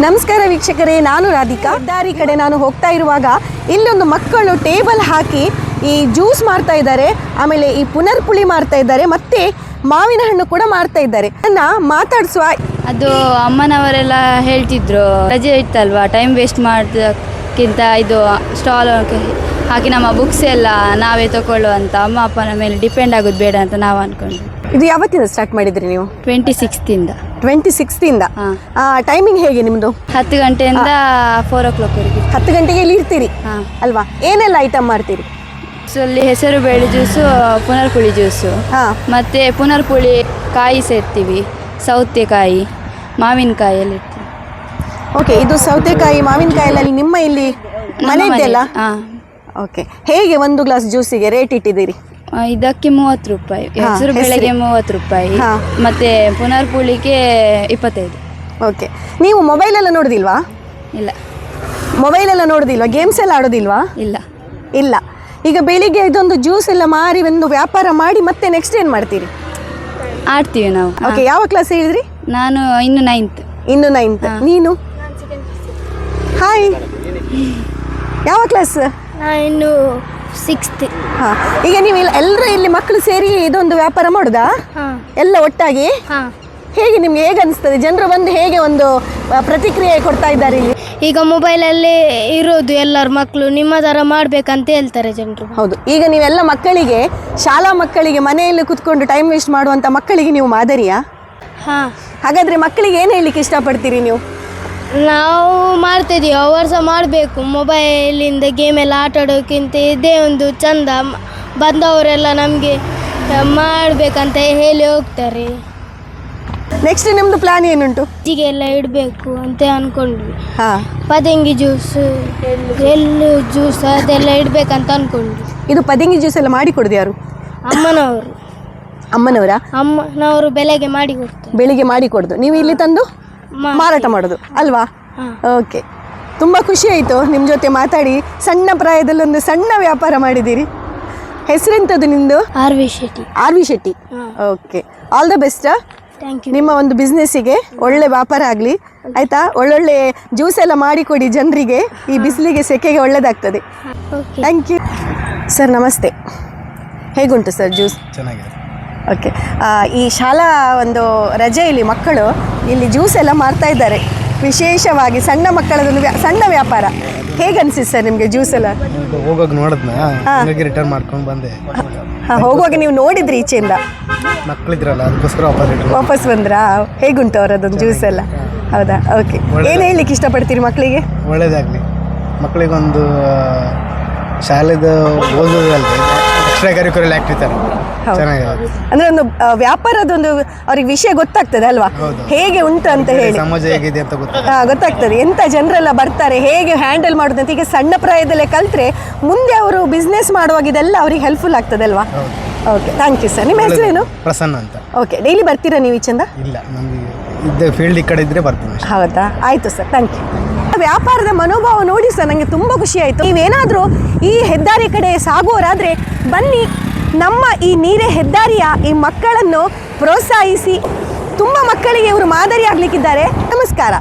ನಮಸ್ಕಾರ ವೀಕ್ಷಕರೇ, ನಾನು ರಾಧಿಕಾ. ಹೆದ್ದಾರಿ ಕಡೆ ನಾನು ಹೋಗ್ತಾ ಇರುವಾಗ ಇಲ್ಲೊಂದು ಮಕ್ಕಳು ಟೇಬಲ್ ಹಾಕಿ ಈ ಜ್ಯೂಸ್ ಮಾಡ್ತಾ ಇದ್ದಾರೆ, ಆಮೇಲೆ ಈ ಪುನರ್ಪುಳಿ ಮಾಡ್ತಾ ಇದ್ದಾರೆ, ಮತ್ತೆ ಮಾವಿನ ಹಣ್ಣು ಕೂಡ ಮಾಡ್ತಾ ಇದ್ದಾರೆ. ನನ್ನ ಮಾತಾಡಿಸುವ ಅದು ಅಮ್ಮನವರೆಲ್ಲ ಹೇಳ್ತಿದ್ರು, ರಜೆ ಇತ್ತಲ್ವಾ, ಟೈಮ್ ವೇಸ್ಟ್ ಮಾಡೋದಕ್ಕಿಂತ ಇದು ಸ್ಟಾಲ್ ಹಾಕಿ ನಮ್ಮ ಬುಕ್ಸ್ ಎಲ್ಲ ನಾವೇ ತಗೊಳ್ಳುವಂತ, ಅಮ್ಮ ಅಪ್ಪನ ಮೇಲೆ ಡಿಪೆಂಡ್ ಆಗೋದು ಬೇಡ ಅಂತ ನಾವು ಅನ್ಕೊಂಡ್ವಿ. ಇದು ಯಾವತ್ತಿಂದ ಸ್ಟಾರ್ಟ್ ಮಾಡಿದ್ರಿ ನೀವು? 26th. 26th. ಟೈಮಿಂಗ್ ಹೇಗೆ ನಿಮ್ಮದು? 10 ಗಂಟೆಯಿಂದ 4 o'clockವರೆಗೆ. 10 ಗಂಟೆಗೆ ಇಲ್ಲಿ ಇರ್ತೀರಿ ಅಲ್ವಾ? ಏನೆಲ್ಲ ಐಟಮ್ ಮಾಡ್ತೀರಿ? ಅಲ್ಲಿ ಹೆಸರು ಬೇಳೆ ಜ್ಯೂಸು, ಪುನರ್ಪುಳಿ ಜ್ಯೂಸು, ಮತ್ತೆ ಪುನರ್ಪುಳಿ ಕಾಯಿ ಸೇರ್ತೀವಿ, ಸೌತೆಕಾಯಿ, ಮಾವಿನಕಾಯಿ ಎಲ್ಲ ಇರ್ತೀವಿ. ಓಕೆ, ಇದು ಸೌತೆಕಾಯಿ ಮಾವಿನಕಾಯಿ ನಿಮ್ಮ ಇಲ್ಲಿ ಮನೆ ಇದೆಯಲ್ಲ? ಓಕೆ, ಹೇಗೆ ಒಂದು ಗ್ಲಾಸ್ ಜ್ಯೂಸಿಗೆ ರೇಟ್ ಇಟ್ಟಿದ್ದೀರಿ? ಇದಕ್ಕೆ 30 ರೂಪಾಯಿ, ಹೆಸರು ಬೇಳೆಗೆ 30 ರೂಪಾಯಿ, ಮತ್ತೆ ಪುನರ್ಪುಳಿಗೆ 25. ಓಕೆ, ನೀವು ಮೊಬೈಲ್ ಎಲ್ಲ ನೋಡೋದಿಲ್ವಾ? ಇಲ್ಲ. ಮೊಬೈಲ್ ಎಲ್ಲ ನೋಡೋದಿಲ್ವಾ? ಗೇಮ್ಸ್ ಎಲ್ಲ ಆಡೋದಿಲ್ವಾ? ಇಲ್ಲ. ಇಲ್ಲ. ಈಗ ಬೆಳಿಗ್ಗೆ ಇದೊಂದು ಜ್ಯೂಸ್ ಎಲ್ಲ ಮಾರಿ ಒಂದು ವ್ಯಾಪಾರ ಮಾಡಿ ಮತ್ತೆ ನೆಕ್ಸ್ಟ್ ಏನು ಮಾಡ್ತೀರಿ? ಆಡ್ತೀವಿ ನಾವು. ಓಕೆ, ಯಾವ ಕ್ಲಾಸ್ ಹೇಳಿದ್ರಿ? ನಾನು ಇನ್ನು 9th. ಇನ್ನು 9th. ನೀನು? ಹಾಯ್, ಯಾವ ಕ್ಲಾಸ್? ಇನ್ನು 6th. ಈಗ ನೀವು ಎಲ್ಲರೂ ಇಲ್ಲಿ ಮಕ್ಕಳು ಸೇರಿ ಇದೊಂದು ವ್ಯಾಪಾರ ಮಾಡೋದಾ ಎಲ್ಲ ಒಟ್ಟಾಗಿ? ಹೇಗೆ ನಿಮ್ಗೆ ಹೇಗೆ ಅನಿಸ್ತದೆ? ಜನರು ಬಂದು ಹೇಗೆ ಒಂದು ಪ್ರತಿಕ್ರಿಯೆ ಕೊಡ್ತಾ ಇದ್ದಾರೆ ಇಲ್ಲಿ? ಈಗ ಮೊಬೈಲಲ್ಲಿ ಇರೋದು ಎಲ್ಲರ ಮಕ್ಕಳು ನಿಮ್ಮ ಥರ ಮಾಡ್ಬೇಕಂತ ಹೇಳ್ತಾರೆ ಜನರು. ಹೌದು, ಈಗ ನೀವೆಲ್ಲ ಮಕ್ಕಳಿಗೆ, ಶಾಲಾ ಮಕ್ಕಳಿಗೆ ಮನೆಯಲ್ಲಿ ಕುತ್ಕೊಂಡು ಟೈಮ್ ವೇಸ್ಟ್ ಮಾಡುವಂಥ ಮಕ್ಕಳಿಗೆ ನೀವು ಮಾದರಿಯಾ? ಹಾಗಾದರೆ ಮಕ್ಕಳಿಗೆ ಏನು ಹೇಳಲಿಕ್ಕೆ ಇಷ್ಟಪಡ್ತೀರಿ ನೀವು? ನಾವು ಮಾಡ್ತಿದ್ದೀವಿ, ಅವರು ಸಹ ಮಾಡಬೇಕು. ಮೊಬೈಲಿಂದ ಗೇಮ್ ಎಲ್ಲ ಆಟ ಆಡೋಕ್ಕಿಂತ ಇದೇ ಒಂದು ಚಂದ. ಬಂದವರೆಲ್ಲ ನಮಗೆ ಮಾಡಬೇಕಂತ ಹೇಳಿ ಹೋಗ್ತಾರೆ. ನೆಕ್ಸ್ಟ್ ನಿಮ್ಮದು ಪ್ಲಾನ್ ಏನುಂಟು? ಎಲ್ಲ ಇಡಬೇಕು ಅಂತ ಅಂದ್ಕೊಂಡ್ವಿ. ಪದಂಗಿ ಜ್ಯೂಸ್, ಎಳ್ಳು ಜ್ಯೂಸ್ ಅದೆಲ್ಲ ಇಡಬೇಕಂತ ಅಂದ್ಕೊಂಡ್ವಿ. ಇದು ಪದಂಗಿ ಜ್ಯೂಸ್ ಎಲ್ಲ ಮಾಡಿ ಕೊಡೋದು ಯಾರು? ಅಮ್ಮನವರು. ಅಮ್ಮನವರಾ? ಅಮ್ಮನವರು ಬೆಳಗ್ಗೆ ಮಾಡಿ ಕೊಡ್ತಾರೆ. ಬೆಳಿಗ್ಗೆ ಮಾಡಿ ಕೊಡೋದು, ನೀವು ಇಲ್ಲಿ ತಂದು ಮಾರಾಟ ಮಾಡೋದು ಅಲ್ವಾ? ಓಕೆ, ತುಂಬ ಖುಷಿ ಆಯಿತು ನಿಮ್ಮ ಜೊತೆ ಮಾತಾಡಿ. ಸಣ್ಣ ಪ್ರಾಯದಲ್ಲಿ ಒಂದು ಸಣ್ಣ ವ್ಯಾಪಾರ ಮಾಡಿದ್ದೀರಿ. ಹೆಸರೆಂಥದ್ದು ನಿಮ್ಮದು? R V. Shetty. R V. Shetty. Okay, all the best. Thank you. ನಿಮ್ಮ ಒಂದು ಬಿಸ್ನೆಸ್ಸಿಗೆ ಒಳ್ಳೆ ವ್ಯಾಪಾರ ಆಗಲಿ, ಆಯಿತಾ? ಒಳ್ಳೊಳ್ಳೆ ಜ್ಯೂಸ್ ಎಲ್ಲ ಮಾಡಿಕೊಡಿ ಜನರಿಗೆ, ಈ ಬಿಸಿಲಿಗೆ ಸೆಕೆಗೆ ಒಳ್ಳೆಯದಾಗ್ತದೆ. Thank you sir. ನಮಸ್ತೆ. ಹೇಗುಂಟು ಸರ್ ಜ್ಯೂಸ್? ಚೆನ್ನಾಗಿದೆ. ಓಕೆ, ಈ ಶಾಲಾ ಒಂದು ರಜೆಯಲ್ಲಿ ಮಕ್ಕಳು ಇಲ್ಲಿ ಜ್ಯೂಸ್ ಎಲ್ಲ ಮಾರ್ತಾ ಇದ್ದಾರೆ, ವಿಶೇಷವಾಗಿ ಸಣ್ಣ ಮಕ್ಕಳದೊಂದು ಸಣ್ಣ ವ್ಯಾಪಾರ. ಹೇಗೆ ಅನಿಸಿತ್ತು ಸರ್ ನಿಮಗೆ ಜ್ಯೂಸ್ ಎಲ್ಲ? ಹೋಗೋಗಿ ನೋಡಿದ್ನ, ರಿಟರ್ನ್ ಮಾಡ್ಕೊಂಡು ಬಂದೆ. ಹೋಗುವಾಗ ನೀವು ನೋಡಿದ್ರಿ ಈಚೆಯಿಂದ? ಮಕ್ಕಳಿದ್ರಲ್ಲ, ಅದಕ್ಕೋಸ್ಕರ ವಾಪಸ್ ಬಂದ್ರಾ? ಹೇಗುಂಟು ಅವರದೊಂದು ಜ್ಯೂಸ್ ಎಲ್ಲ? ಹೌದಾ? ಓಕೆ, ಏನು ಹೇಳಲಿಕ್ಕೆ ಇಷ್ಟಪಡ್ತೀರಿ ಮಕ್ಕಳಿಗೆ? ಒಳ್ಳೇದಾಗಲಿ, ಮಕ್ಕಳಿಗೊಂದು ಶಾಲೆದು ಓದೋದಲ್ಲದೆ ಎಕ್ಸ್ಟ್ರಾ ಕರಿಕ್ಯುಲರ್ ಆಕ್ಟಿವಿಟಿ ಥರ ಚೆನ್ನಾಗಿದೆ. ಅಂದರೆ ಒಂದು ವ್ಯಾಪಾರದೊಂದು ಅವ್ರಿಗೆ ವಿಷಯ ಗೊತ್ತಾಗ್ತದೆ ಅಲ್ವಾ, ಹೇಗೆ ಉಂಟು ಅಂತ ಹೇಳಿ, ಸಮಾಜ ಹೇಗಿದೆ ಅಂತ ಗೊತ್ತಾಗ್ತದೆ. ಎಂಥ ಜನರೆಲ್ಲ ಬರ್ತಾರೆ, ಹೇಗೆ ಹ್ಯಾಂಡಲ್ ಮಾಡೋದು ಅಂತ. ಈಗ ಸಣ್ಣ ಪ್ರಾಯದಲ್ಲೇ ಕಲ್ತ್ರೆ ಮುಂದೆ ಅವರು ಬಿಸ್ನೆಸ್ ಮಾಡುವಾಗ ಇದೆಲ್ಲ ಅವ್ರಿಗೆ ಹೆಲ್ಪ್ಫುಲ್ ಆಗ್ತದೆ ಅಲ್ವಾ? Okay, thank you sir. ನಿಮ್ಮ ಹೆಸರೇನು? ಪ್ರಸನ್ನ ಅಂತ. ಓಕೆ, ಡೈಲಿ ಬರ್ತೀರಾ ನೀವು ಈಚೆಂದ? ಇಲ್ಲ, ನಮಗೆ ಇದ್ದ ಫೀಲ್ಡ್ ಈ ಕಡೆ ಇದ್ದರೆ ಬರ್ತೀನಿ. ಹೌದಾ? ಆಯಿತು ಸರ್, ಥ್ಯಾಂಕ್ ಯು. ವ್ಯಾಪಾರದ ಮನೋಭಾವ ನೋಡಿ ಸರ್, ನನಗೆ ತುಂಬ ಖುಷಿ ಆಯಿತು. ನೀವೇನಾದರೂ ಈ ಹೆದ್ದಾರಿ ಕಡೆ ಸಾಗುವವರಾದರೆ ಬನ್ನಿ, ನಮ್ಮ ಈ ನೀರೇ ಹೆದ್ದಾರಿಯ ಈ ಮಕ್ಕಳನ್ನು ಪ್ರೋತ್ಸಾಹಿಸಿ. ತುಂಬ ಮಕ್ಕಳಿಗೆ ಇವರು ಮಾದರಿ ಆಗಲಿಕ್ಕಿದ್ದಾರೆ. ನಮಸ್ಕಾರ.